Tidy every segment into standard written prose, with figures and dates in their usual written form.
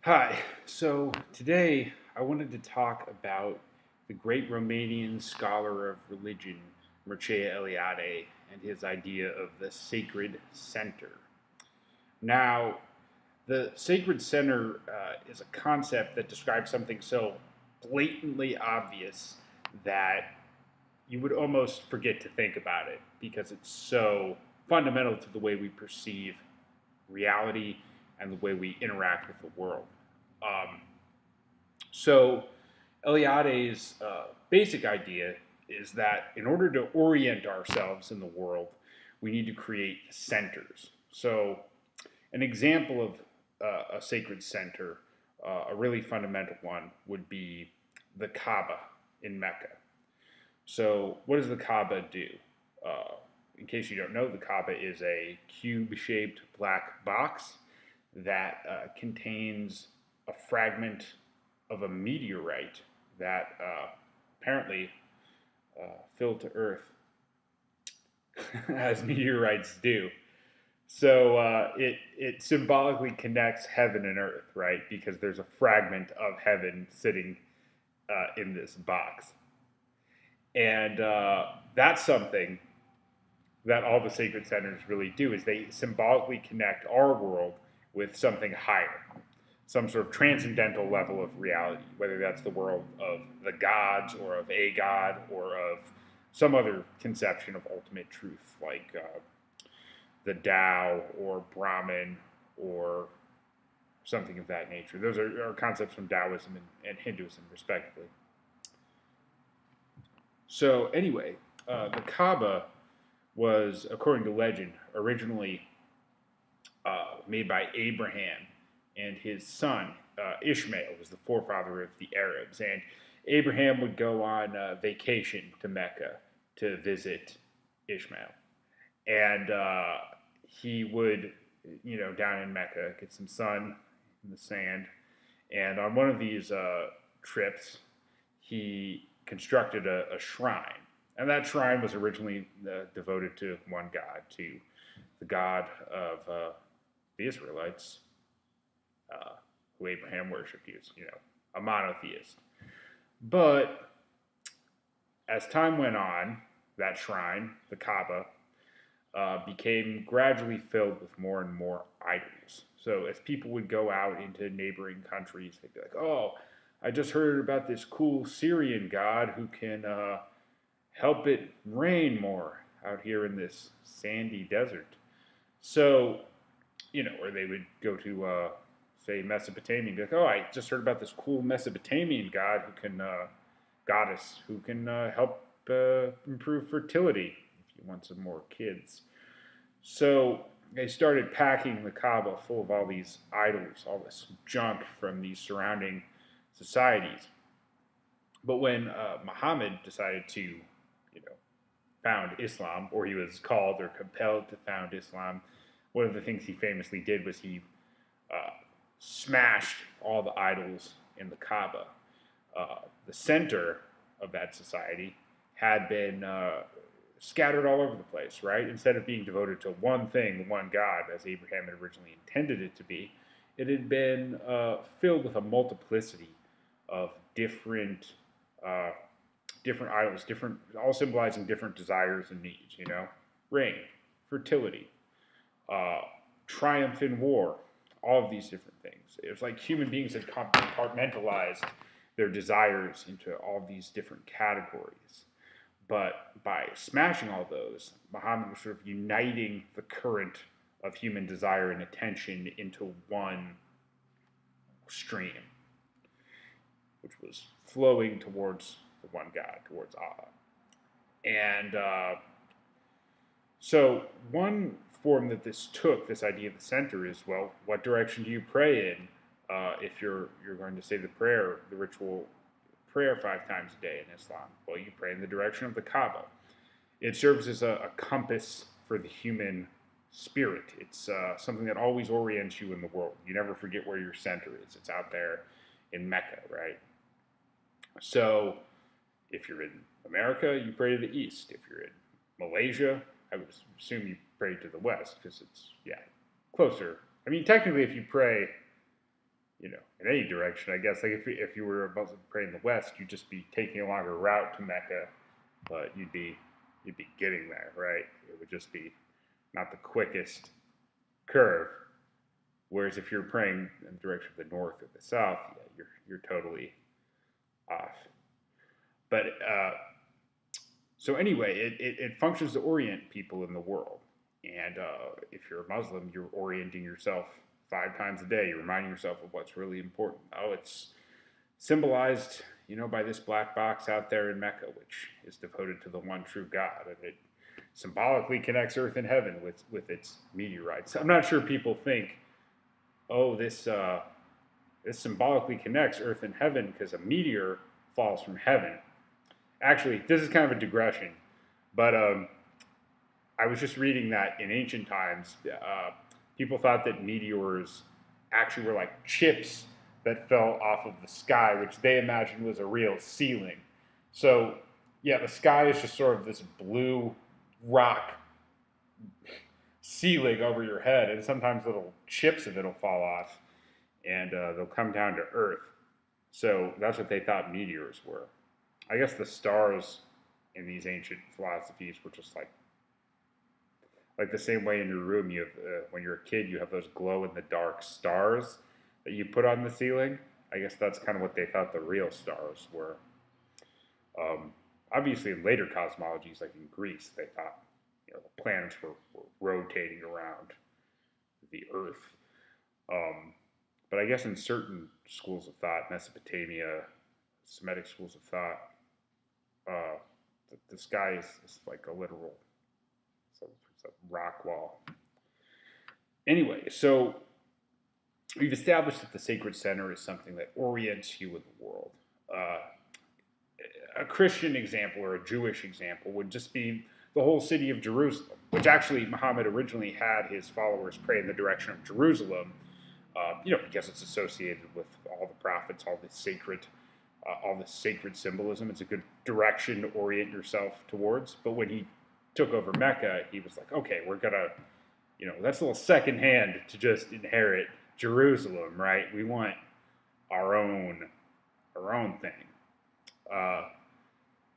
Hi, so today I wanted to talk about the great Romanian scholar of religion, Mircea Eliade, and his idea of the sacred center. Now, the sacred center is a concept that describes something so blatantly obvious that you would almost forget to think about it because it's so fundamental to the way we perceive reality and the way we interact with the world. Um, so, Eliade's basic idea is that in order to orient ourselves in the world, we need to create centers. So, an example of a sacred center, a really fundamental one, would be the Kaaba in Mecca. So, what does the Kaaba do? Uh, in case you don't know, the Kaaba is a cube shaped black box that contains a fragment of a meteorite that apparently fell to Earth, as meteorites do. So it symbolically connects heaven and earth, right? Because there's a fragment of heaven sitting in this box, and that's something that all the sacred centers really do is they symbolically connect our world with something higher, some sort of transcendental level of reality, whether that's the world of the gods or of a god or of some other conception of ultimate truth, like the Tao or Brahman or something of that nature. Those are concepts from Taoism and Hinduism, respectively. So, anyway, the Kaaba was, according to legend, originally made by Abraham and his son Ishmael was the forefather of the Arabs. And Abraham would go on vacation to Mecca to visit Ishmael. And he would, down in Mecca, get some sun in the sand. And on one of these trips, he constructed a shrine. And that shrine was originally devoted to one god, to the god of the Israelites, uh, who Abraham worshipped. He was, a monotheist. But as time went on, that shrine, the Kaaba, became gradually filled with more and more idols. So as people would go out into neighboring countries, they'd be like, "Oh, I just heard about this cool Syrian god who can help it rain more out here in this sandy desert." So, or they would go to, say, Mesopotamia and be like, "Oh, I just heard about this cool Mesopotamian god who can, goddess who can help improve fertility if you want some more kids." So they started packing the Kaaba full of all these idols, all this junk from these surrounding societies. But when Muhammad decided to, found Islam, or he was called or compelled to found Islam, one of the things he famously did was he uh, smashed all the idols in the Kaaba. The center of that society had been scattered all over the place, right? Instead of being devoted to one thing, one God, as Abraham had originally intended it to be, it had been filled with a multiplicity of uh, different idols, different, all symbolizing different desires and needs. Rain, fertility, uh, triumph in war, all of these different things. It was like human beings had compartmentalized their desires into all these different categories. But by smashing all those, Muhammad was sort of uniting the current of human desire and attention into one stream, which was flowing towards the one God, towards Allah. And so, one form that this took, this idea of the center, is, well, what direction do you pray in if you're going to say the prayer, the ritual prayer 5 times a day in Islam? Well, you pray in the direction of the Kaaba. It serves as a compass for the human spirit. It's something that always orients you in the world. You never forget where your center is. It's out there in Mecca, right? So if you're in America, you pray to the east. If you're in Malaysia, I would assume you pray to the west because it's, yeah, closer. I mean, technically, if you pray in any direction. I guess like if you were a Muslim praying in the West, you'd just be taking a longer route to Mecca, but you'd be getting there, right? It would just be not the quickest curve. Whereas if you're praying in the direction of the north or the south, yeah, you're totally off. But so anyway, it functions to orient people in the world. And if you're a Muslim, you're orienting yourself 5 times a day. You're reminding yourself of what's really important. Oh, it's symbolized, by this black box out there in Mecca, which is devoted to the one true God, and it symbolically connects Earth and heaven with its meteorites. I'm not sure people think, oh, this symbolically connects Earth and heaven because a meteor falls from heaven. Actually, this is kind of a digression, but I was just reading that in ancient times, people thought that meteors actually were like chips that fell off of the sky, which they imagined was a real ceiling. So, yeah, the sky is just sort of this blue rock ceiling over your head, and sometimes little chips of it will fall off, and they'll come down to Earth. So that's what they thought meteors were. I guess the stars in these ancient philosophies were just like the same way in your room. You have when you're a kid, you have those glow in the dark stars that you put on the ceiling. I guess that's kind of what they thought the real stars were. Obviously, in later cosmologies, like in Greece, they thought the planets were rotating around the Earth. But I guess in certain schools of thought, Mesopotamia, Semitic schools of thought, the sky is like a literal it's a rock wall. Anyway, so we've established that the sacred center is something that orients you in the world. A Christian example or a Jewish example would just be the whole city of Jerusalem, which actually Muhammad originally had his followers pray in the direction of Jerusalem, because it's associated with all the prophets, all the sacred symbolism. It's a good direction to orient yourself towards. But when he took over Mecca, he was like, okay, we're gonna, that's a little secondhand to just inherit Jerusalem, right? We want our own thing.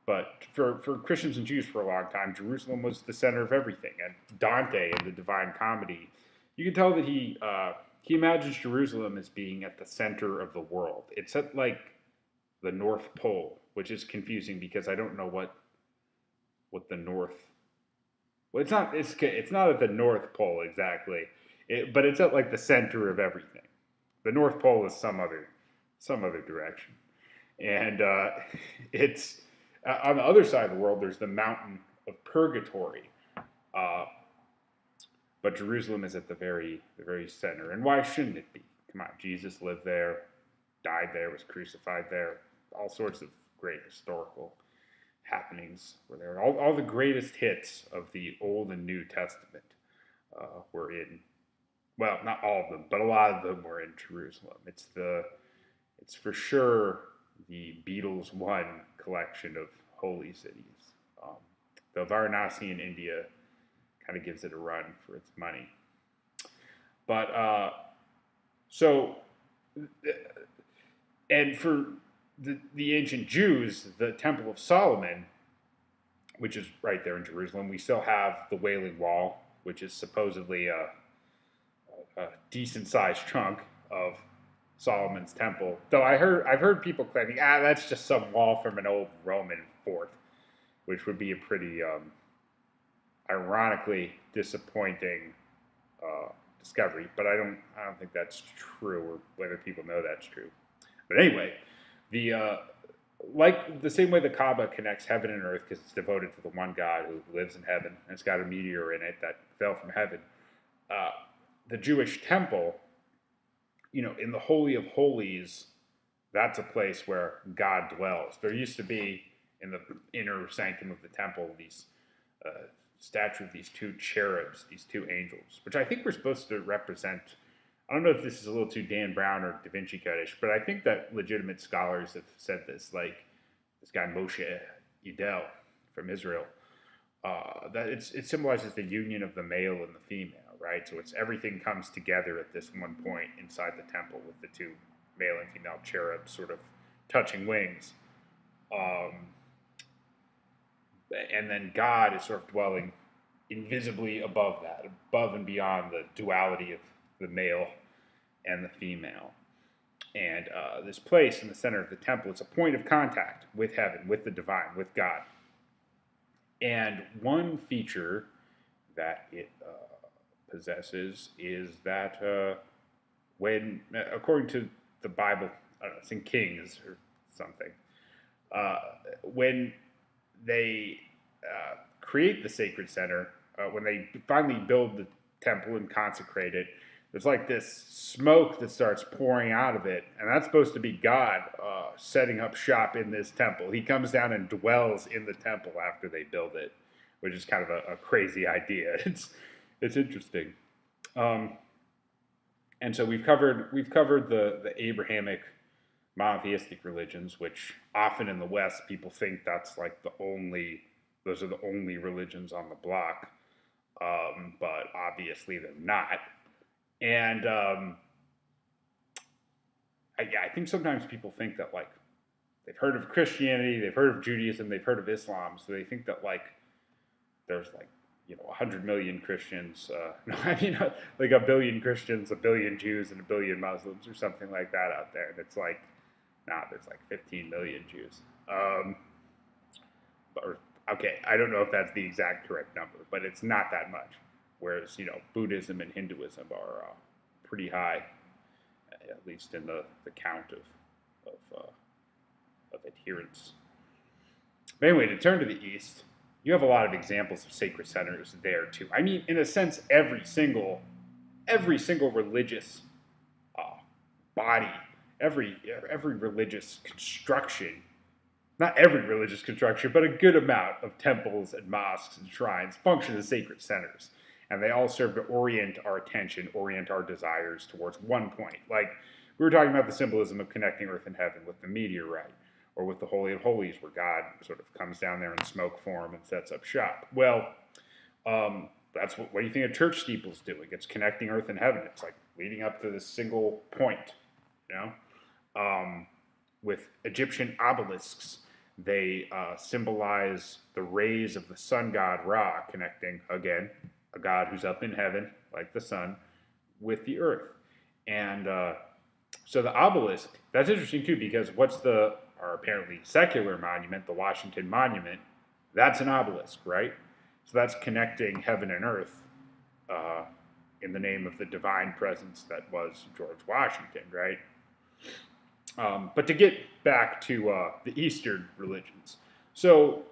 But for Christians and Jews for a long time, Jerusalem was the center of everything. And Dante in the Divine Comedy, you can tell that he imagines Jerusalem as being at the center of the world. It's at like the North Pole, which is confusing because I don't know what the North. Well, it's not at the North Pole exactly, but it's at like the center of everything. The North Pole is some other direction, and it's on the other side of the world. There's the mountain of purgatory, but Jerusalem is at the very center. And why shouldn't it be? Come on, Jesus lived there, died there, was crucified there. All sorts of great historical happenings were there. All the greatest hits of the Old and New Testament were in. Well, not all of them, but a lot of them were in Jerusalem. It's for sure the Beatles One collection of holy cities. Though Varanasi in India kind of gives it a run for its money. But and for the ancient Jews, the Temple of Solomon, which is right there in Jerusalem, we still have the Wailing Wall, which is supposedly a decent-sized chunk of Solomon's temple. Though I've heard people claiming, that's just some wall from an old Roman fort, which would be a pretty ironically disappointing discovery. But I don't think that's true, or whether people know that's true. But anyway, like the same way the Kaaba connects heaven and earth because it's devoted to the one God who lives in heaven, and it's got a meteor in it that fell from heaven. The Jewish temple, in the Holy of Holies, that's a place where God dwells. There used to be in the inner sanctum of the temple these statue of these two cherubs, these two angels, which I think were supposed to represent. I don't know if this is a little too Dan Brown or Da Vinci Code-ish, but I think that legitimate scholars have said this, like this guy Moshe Idel from Israel, that it symbolizes the union of the male and the female. right? So it's everything comes together at this one point inside the temple with the two male and female cherubs sort of touching wings. Um, and then God is sort of dwelling invisibly above that, above and beyond the duality of the male and the female. And this place in the center of the temple is a point of contact with heaven, with the divine, with God. And one feature that it possesses is that when, according to the Bible, I don't know, it's in Kings or something, when they create the sacred center, when they finally build the temple and consecrate it, there's like this smoke that starts pouring out of it, and that's supposed to be God setting up shop in this temple. He comes down and dwells in the temple after they build it, which is kind of a crazy idea. It's interesting. Um, and so we've covered the Abrahamic monotheistic religions, which often in the West people think that's like those are the only religions on the block, but obviously they're not. And I think sometimes people think that like they've heard of Christianity, they've heard of Judaism, they've heard of Islam, so they think that like there's like 100 million Christians. No, I mean like a billion Christians, a billion Jews, and a billion Muslims, or something like that out there. And it's like, nah, there's like 15 million Jews. Okay, I don't know if that's the exact correct number, but it's not that much. Whereas Buddhism and Hinduism are pretty high, at least in the count of adherents. But anyway, to turn to the east, you have a lot of examples of sacred centers there too. I mean, in a sense, every single religious body, every religious construction, not every religious construction, but a good amount of temples and mosques and shrines function as sacred centers. And they all serve to orient our attention, orient our desires towards one point. Like we were talking about the symbolism of connecting earth and heaven with the meteorite, or with the Holy of Holies, where God sort of comes down there in smoke form and sets up shop. Well, that's what do you think a church steeple's doing? It's connecting earth and heaven. It's like leading up to this single point, with Egyptian obelisks, they symbolize the rays of the sun god Ra, connecting, again, a god who's up in heaven, like the sun, with the earth. And so the obelisk, that's interesting too, because what's our apparently secular monument, the Washington Monument, that's an obelisk, right? So that's connecting heaven and earth in the name of the divine presence that was George Washington, right? But to get back to the Eastern religions, so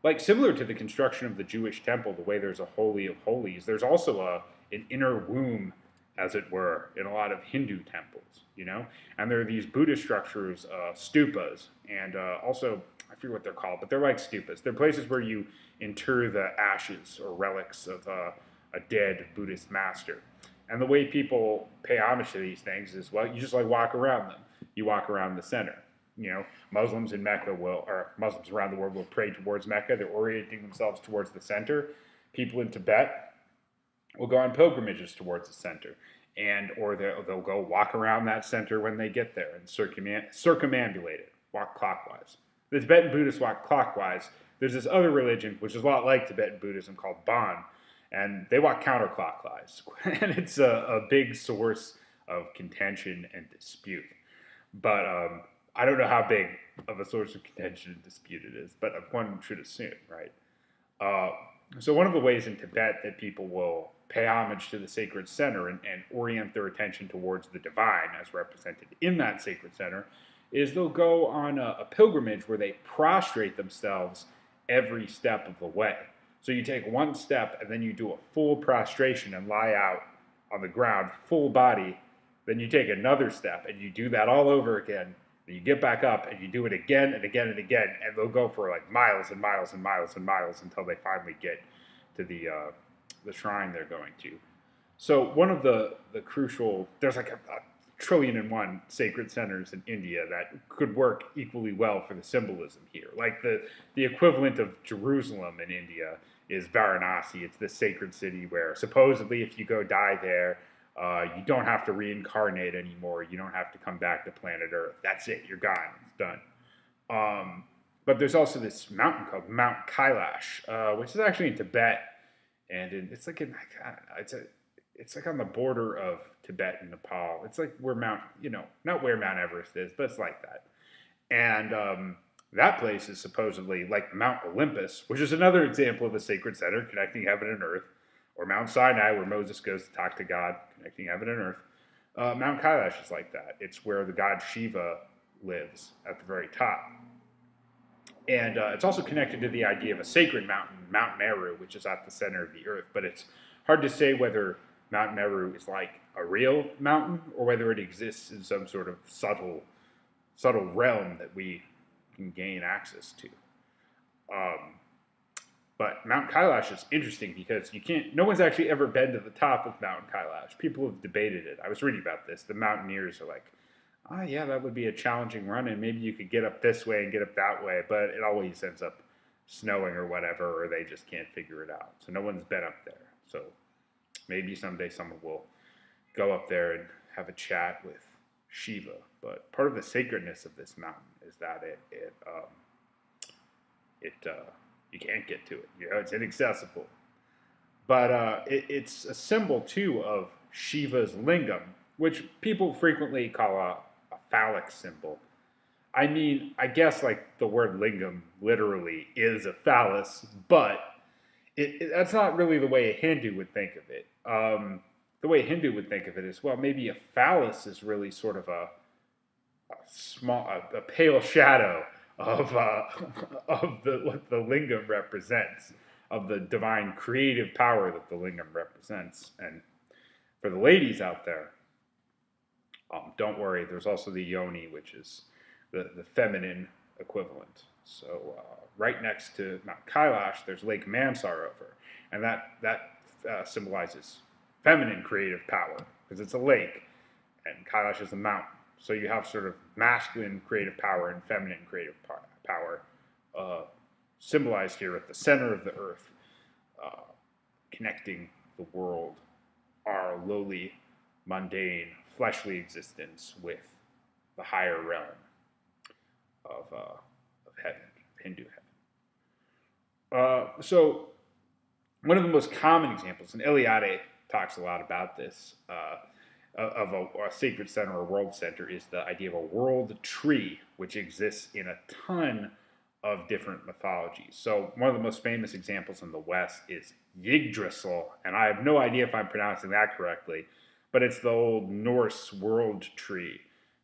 like similar to the construction of the Jewish temple, the way there's a Holy of Holies, there's also an inner womb, as it were, in a lot of Hindu temples, And there are these Buddhist structures, stupas, and also, I forget what they're called, but they're like stupas. They're places where you inter the ashes or relics of a dead Buddhist master. And the way people pay homage to these things is, well, you just like walk around them. You walk around the center. Muslims in Mecca or Muslims around the world will pray towards Mecca. They're orienting themselves towards the center. People in Tibet will go on pilgrimages towards the center, or they'll go walk around that center when they get there and circumambulate it, walk clockwise. The Tibetan Buddhists walk clockwise. There's this other religion, which is a lot like Tibetan Buddhism, called Bon, and they walk counterclockwise. And it's a big source of contention and dispute. But I don't know how big of a source of contention and dispute it is, but one should assume, right? So one of the ways in Tibet that people will pay homage to the sacred center and orient their attention towards the divine as represented in that sacred center is they'll go on a pilgrimage where they prostrate themselves every step of the way. So you take one step and then you do a full prostration and lie out on the ground, full body. Then you take another step and you do that all over again. Then you get back up and you do it again and again and again. And they'll go for like miles and miles and miles and miles until they finally get to the shrine they're going to. So one of the crucial, there's like a trillion and one sacred centers in India that could work equally well for the symbolism here. Like the equivalent of Jerusalem in India is Varanasi. It's the sacred city where supposedly if you go die there, you don't have to reincarnate anymore. You don't have to come back to planet Earth. That's it. You're gone. It's done. But there's also this mountain called Mount Kailash, which is actually in Tibet, and it's like I don't know, it's like on the border of Tibet and Nepal. It's like where not where Mount Everest is, but it's like that. And that place is supposedly like Mount Olympus, which is another example of a sacred center connecting heaven and earth, or Mount Sinai, where Moses goes to talk to God, connecting heaven and earth. Mount Kailash is like that. It's where the god Shiva lives at the very top. And it's also connected to the idea of a sacred mountain, Mount Meru, which is at the center of the earth. But it's hard to say whether Mount Meru is like a real mountain or whether it exists in some sort of subtle realm that we can gain access to. But Mount Kailash is interesting because no one's actually ever been to the top of Mount Kailash. People have debated it. I was reading about this. The mountaineers are like, oh yeah, that would be a challenging run, and maybe you could get up this way and get up that way, but it always ends up snowing or whatever, or they just can't figure it out. So no one's been up there. So maybe someday someone will go up there and have a chat with Shiva. But part of the sacredness of this mountain is that you can't get to it. It's inaccessible. But it's a symbol too of Shiva's lingam, which people frequently call a phallic symbol. I mean, I guess like the word lingam literally is a phallus, but that's not really the way a Hindu would think of it. The way a Hindu would think of it is, well, maybe a phallus is really sort of a pale shadow of what the lingam represents, of the divine creative power that the lingam represents. And for the ladies out there, don't worry, there's also the yoni, which is the feminine equivalent. So right next to Mount Kailash, there's Lake Mansarovar, and that symbolizes feminine creative power because it's a lake, and Kailash is a mountain. So you have sort of masculine creative power and feminine creative power symbolized here at the center of the earth, connecting the world, our lowly, mundane, fleshly existence with the higher realm of heaven, Hindu heaven. So one of the most common examples, and Eliade talks a lot about this, of a sacred center or world center, is the idea of a world tree, which exists in a ton of different mythologies. So one of the most famous examples in the West is Yggdrasil, and I have no idea if I'm pronouncing that correctly, but it's the old Norse world tree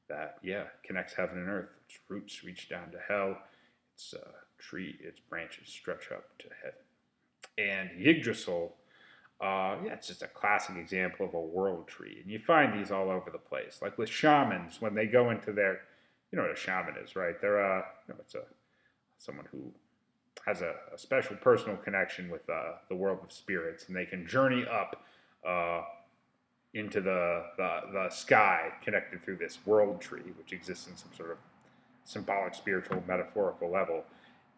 that, connects heaven and earth. Its roots reach down to hell. Its its branches stretch up to heaven. And Yggdrasil, it's just a classic example of a world tree. And you find these all over the place. Like with shamans, when they go into their, you know what a shaman is, right? They're, it's someone who has a special personal connection with the world of spirits, and they can journey up into the sky, connected through this world tree, which exists in some sort of symbolic, spiritual, metaphorical level,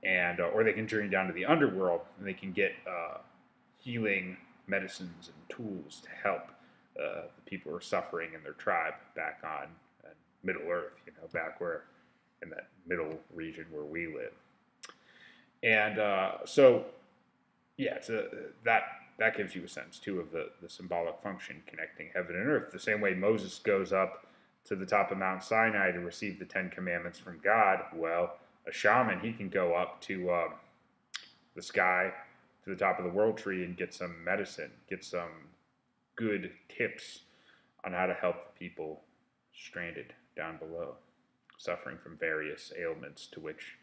and or they can journey down to the underworld, and they can get healing medicines and tools to help the people who are suffering in their tribe back on Middle Earth, back where in that middle region where we live. And that gives you a sense too of the symbolic function connecting heaven and earth. The same way Moses goes up to the top of Mount Sinai to receive the 10 Commandments from God. Well, a shaman, he can go up to the sky, to the top of the world tree, and get some medicine, get some good tips on how to help the people stranded down below, suffering from various ailments to which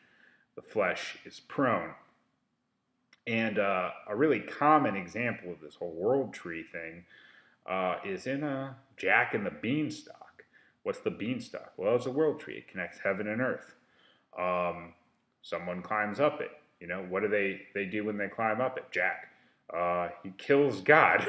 the flesh is prone. And a really common example of this whole world tree thing is in Jack and the Beanstalk. What's the beanstalk? Well, it's a world tree. It connects heaven and earth. Someone climbs up it. What do they do when they climb up it? Jack, he kills God.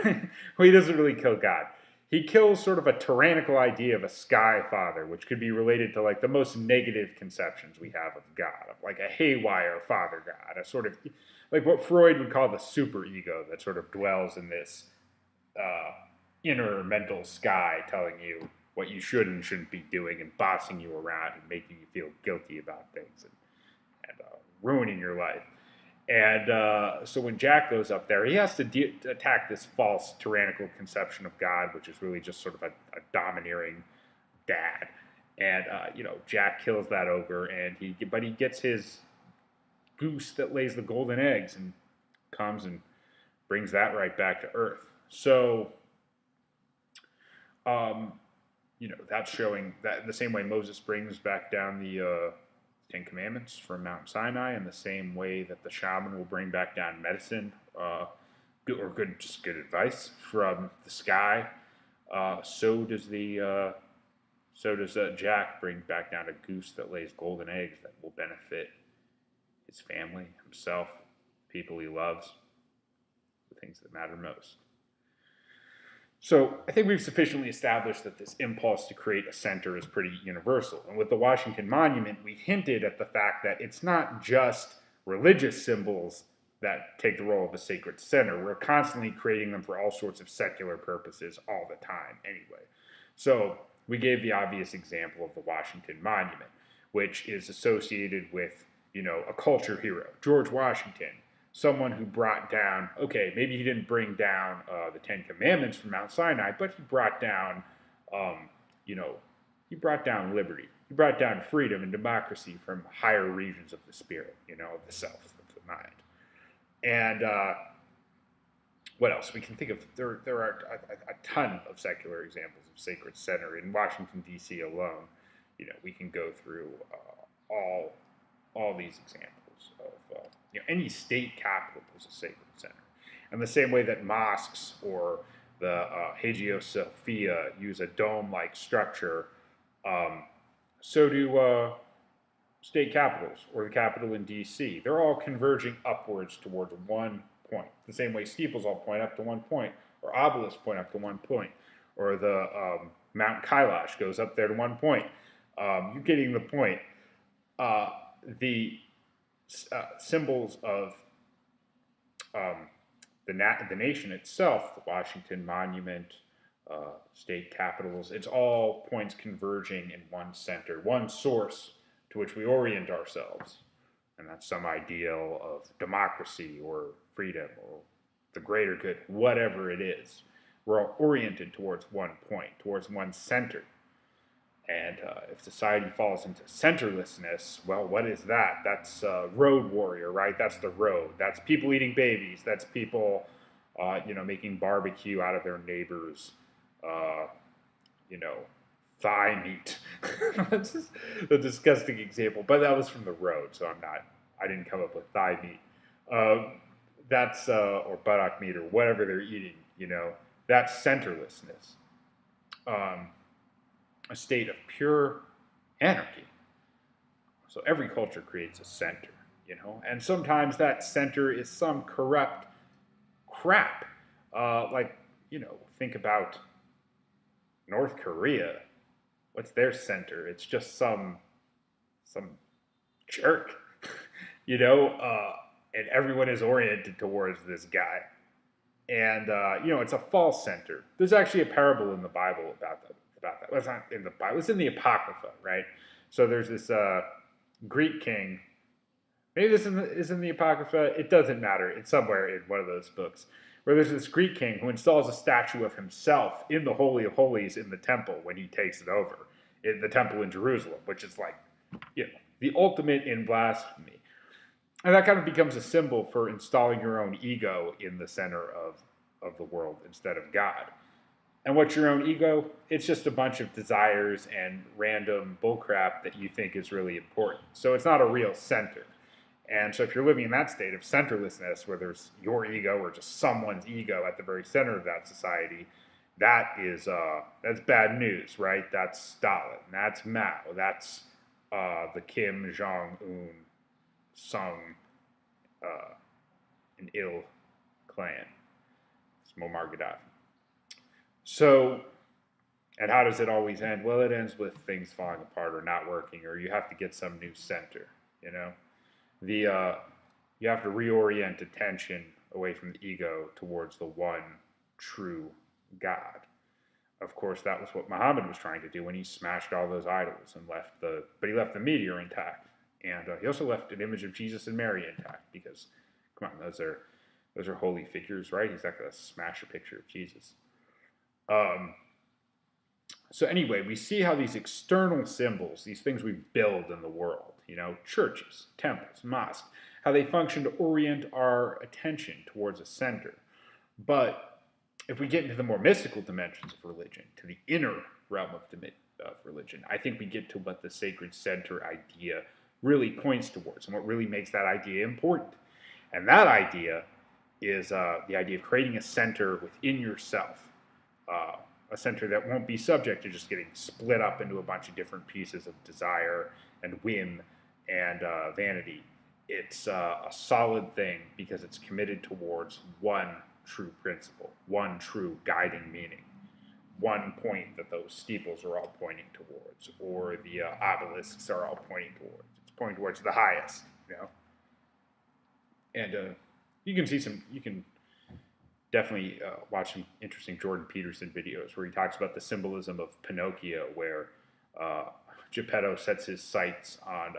Well, he doesn't really kill God. He kills sort of a tyrannical idea of a sky father, which could be related to like the most negative conceptions we have of God, of like a haywire father God, a sort of like what Freud would call the superego that sort of dwells in this uh, inner mental sky telling you what you should and shouldn't be doing and bossing you around and making you feel guilty about things and ruining your life. And so when Jack goes up there, he has to attack this false tyrannical conception of God, which is really just sort of a domineering dad. And Jack kills that ogre, and but he gets his goose that lays the golden eggs and comes and brings that right back to Earth. So, um, that's showing that the same way Moses brings back down the Ten Commandments from Mount Sinai, in the same way that the shaman will bring back down medicine good advice from the sky. So does Jack bring back down a goose that lays golden eggs that will benefit his family, himself, people he loves, the things that matter most. So I think we've sufficiently established that this impulse to create a center is pretty universal. And with the Washington Monument, we hinted at the fact that it's not just religious symbols that take the role of a sacred center. We're constantly creating them for all sorts of secular purposes all the time anyway. So we gave the obvious example of the Washington Monument, which is associated with, a culture hero, George Washington, someone who brought down, okay, maybe he didn't bring down the Ten Commandments from Mount Sinai, but he brought down, he brought down liberty. He brought down freedom and democracy from higher regions of the spirit, of the self, of the mind. And what else? We can think of, there are a ton of secular examples of sacred center in Washington, D.C. alone. We can go through all these examples of any state capital is a sacred center. And the same way that mosques or the Hagia Sophia use a dome-like structure, so do state capitals or the Capitol in D.C. They're all converging upwards towards one point. The same way steeples all point up to one point, or obelisks point up to one point, or the Mount Kailash goes up there to one point. You're getting the point. The symbols of the nation itself, the Washington Monument, state capitals, it's all points converging in one center, one source to which we orient ourselves. And that's some ideal of democracy or freedom or the greater good, whatever it is. We're all oriented towards one point, towards one center. And if society falls into centerlessness, well, what is that? That's road warrior, right? That's the road. That's people eating babies. That's people, making barbecue out of their neighbors, thigh meat. That's just a disgusting example, but that was from the road, so I didn't come up with thigh meat. That's or buttock meat or whatever they're eating. That's centerlessness. A state of pure anarchy. So every culture creates a center, and sometimes that center is some corrupt crap. Think about North Korea. What's their center? It's just some jerk, and everyone is oriented towards this guy. And, it's a false center. There's actually a parable in the Bible about that. Well, it's not in the Bible. It's in the Apocrypha, right? So there's this Greek king. Maybe this is in the Apocrypha. It doesn't matter. It's somewhere in one of those books. Where there's this Greek king who installs a statue of himself in the Holy of Holies in the temple when he takes it over. In the temple in Jerusalem, which is like, the ultimate in blasphemy. And that kind of becomes a symbol for installing your own ego in the center of the world instead of God. And what's your own ego? It's just a bunch of desires and random bullcrap that you think is really important. So it's not a real center. And so if you're living in that state of centerlessness, where there's your ego or just someone's ego at the very center of that society, that's bad news, right? That's Stalin. That's Mao. That's the Kim Jong-un Sung an ill clan. It's Muammar Gaddafi. So, and how does it always end? Well, it ends with things falling apart or not working, or you have to get some new center, you have to reorient attention away from the ego towards the one true God. Of course, that was what Muhammad was trying to do when he smashed all those idols and but he left the meteor intact, and he also left an image of Jesus and Mary intact because, come on, those are holy figures, right? He's not going to smash a picture of Jesus. Um, so anyway, we see how these external symbols, these things we build in the world, churches, temples, mosques, how they function to orient our attention towards a center. But if we get into the more mystical dimensions of religion, to the inner realm of religion, I think we get to what the sacred center idea really points towards and what really makes that idea important. And that idea is the idea of creating a center within yourself, a center that won't be subject to just getting split up into a bunch of different pieces of desire and whim and vanity. It's a solid thing because it's committed towards one true principle, one true guiding meaning, one point that those steeples are all pointing towards, or the obelisks are all pointing towards. It's pointing towards the highest, And you can definitely watch some interesting Jordan Peterson videos where he talks about the symbolism of Pinocchio, where Geppetto sets his sights on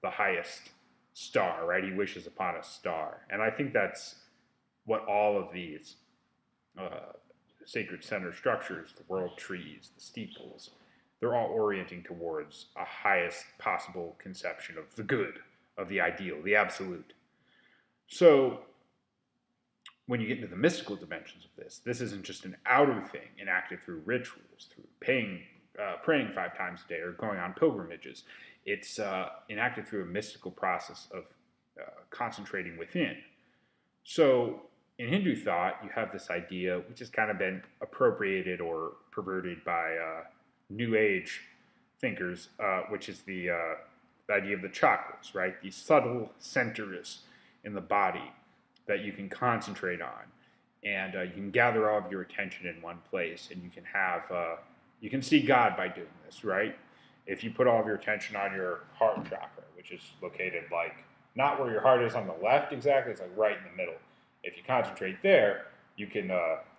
the highest star, right? He wishes upon a star. And I think that's what all of these sacred center structures, the world trees, the steeples, they're all orienting towards a highest possible conception of the good, of the ideal, the absolute. So when you get into the mystical dimensions of this isn't just an outer thing enacted through rituals, through praying 5 times a day or going on pilgrimages. It's enacted through a mystical process of concentrating within. So in Hindu thought, you have this idea, which has kind of been appropriated or perverted by New Age thinkers, which is the idea of the chakras, right? These subtle centers in the body that you can concentrate on, and you can gather all of your attention in one place, and you can see God by doing this, right? If you put all of your attention on your heart chakra, which is located not where your heart is on the left exactly, it's right in the middle. If you concentrate there, you can,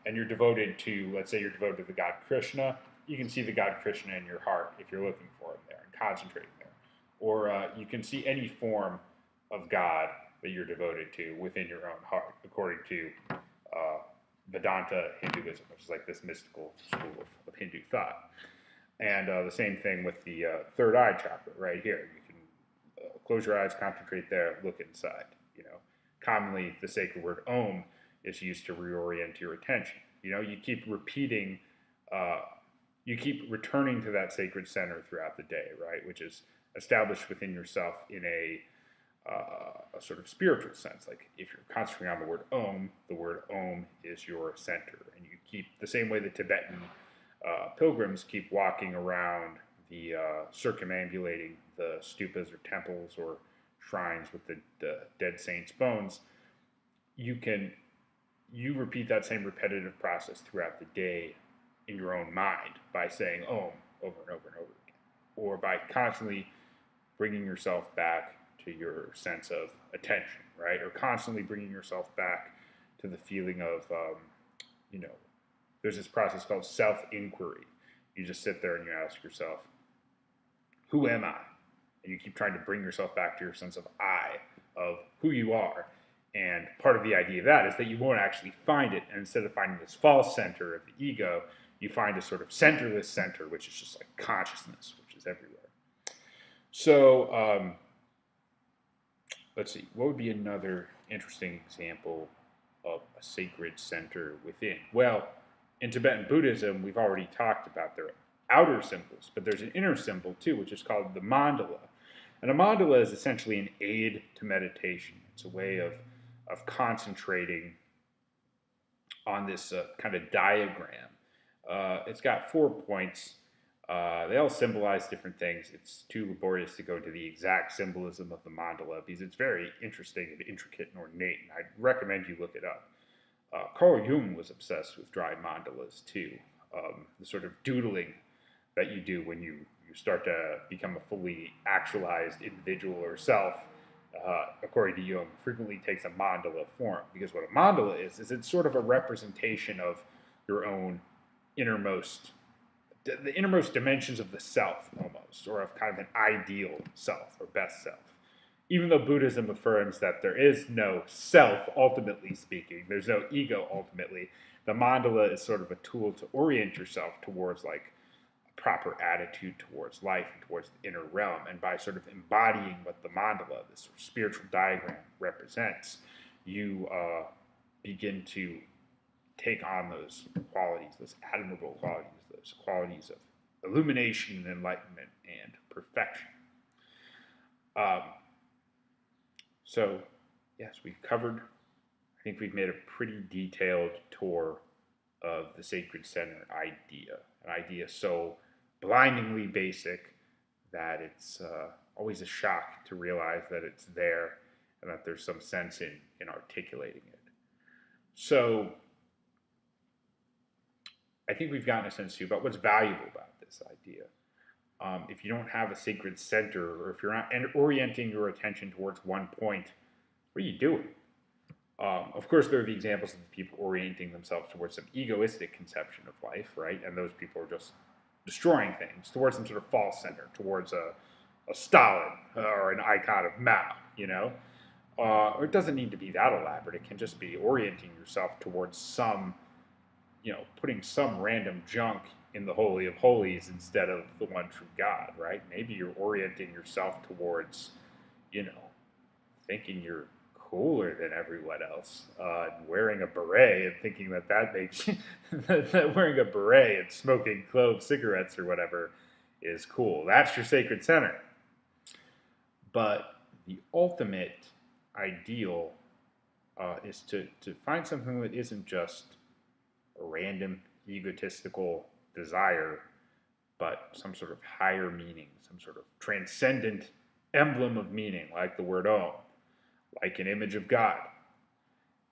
and you're devoted to, let's say you're devoted to the god Krishna, you can see the god Krishna in your heart if you're looking for him there and concentrating there. Or you can see any form of God that you're devoted to within your own heart, according to Vedanta Hinduism, which is this mystical school of Hindu thought. And the same thing with the third eye chakra right here. You can close your eyes, concentrate there, look inside. Commonly the sacred word Om is used to reorient your attention. You keep repeating, you keep returning to that sacred center throughout the day, right? Which is established within yourself in a sort of spiritual sense. If you're concentrating on the word Om is your center. And you keep, the same way the Tibetan pilgrims keep walking around the circumambulating the stupas or temples or shrines with the dead saints' bones, you repeat that same repetitive process throughout the day in your own mind by saying Om over and over and over again, or by constantly bringing yourself back to your sense of attention, right? Or constantly bringing yourself back to the feeling of, there's this process called self-inquiry. You just sit there and you ask yourself, who am I? And you keep trying to bring yourself back to your sense of I, of who you are. And part of the idea of that is that you won't actually find it. And instead of finding this false center of the ego, you find a sort of centerless center, which is just consciousness, which is everywhere. So let's see, what would be another interesting example of a sacred center within? Well, in Tibetan Buddhism, we've already talked about their outer symbols, but there's an inner symbol too, which is called the mandala. And a mandala is essentially an aid to meditation. It's a way of concentrating on this kind of diagram. It's got 4 points. They all symbolize different things. It's too laborious to go into the exact symbolism of the mandala because it's very interesting and intricate and ornate, and I'd recommend you look it up. Carl Jung was obsessed with dry mandalas too, the sort of doodling that you do when you start to become a fully actualized individual or self, according to Jung, frequently takes a mandala form. Because what a mandala is it's sort of a representation of your own innermost, the innermost dimensions of the self, almost, or of kind of an ideal self or best self. Even though Buddhism affirms that there is no self, ultimately speaking, there's no ego, ultimately, the mandala is sort of a tool to orient yourself towards like proper attitude towards life and towards the inner realm. And by sort of embodying what the mandala, this sort of spiritual diagram, represents, you begin to take on those qualities, those admirable qualities, those qualities of illumination and enlightenment and perfection. Um, so, yes, we've covered, I think we've made a pretty detailed tour of the sacred center idea, an idea so blindingly basic that it's always a shock to realize that it's there and that there's some sense in articulating it. So I think we've gotten a sense too about what's valuable about this idea. If you don't have a sacred center, or if you're not orienting your attention towards one point, what are you doing? Of course, there are the examples of the people orienting themselves towards some egoistic conception of life, right? And those people are just destroying things towards some sort of false center, towards a Stalin or an icon of Mao, you know? Or it doesn't need to be that elaborate. It can just be orienting yourself towards some, putting some random junk in the Holy of Holies instead of the one true God, right? Maybe you're orienting yourself towards, thinking you're cooler than everyone else, wearing a beret and thinking that makes that wearing a beret and smoking clove cigarettes or whatever is cool. That's your sacred center. But the ultimate ideal is to find something that isn't just a random egotistical desire, but some sort of higher meaning, some sort of transcendent emblem of meaning, like the word Om, like an image of God.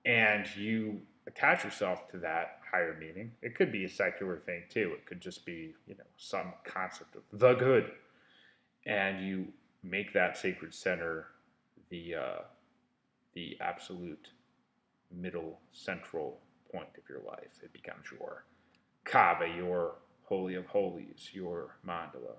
And you attach yourself to that higher meaning. It could be a secular thing too. It could just be, some concept of the good. And you make that sacred center the absolute middle central point of your life. It becomes your Kaaba, your Holy of Holies, your mandala.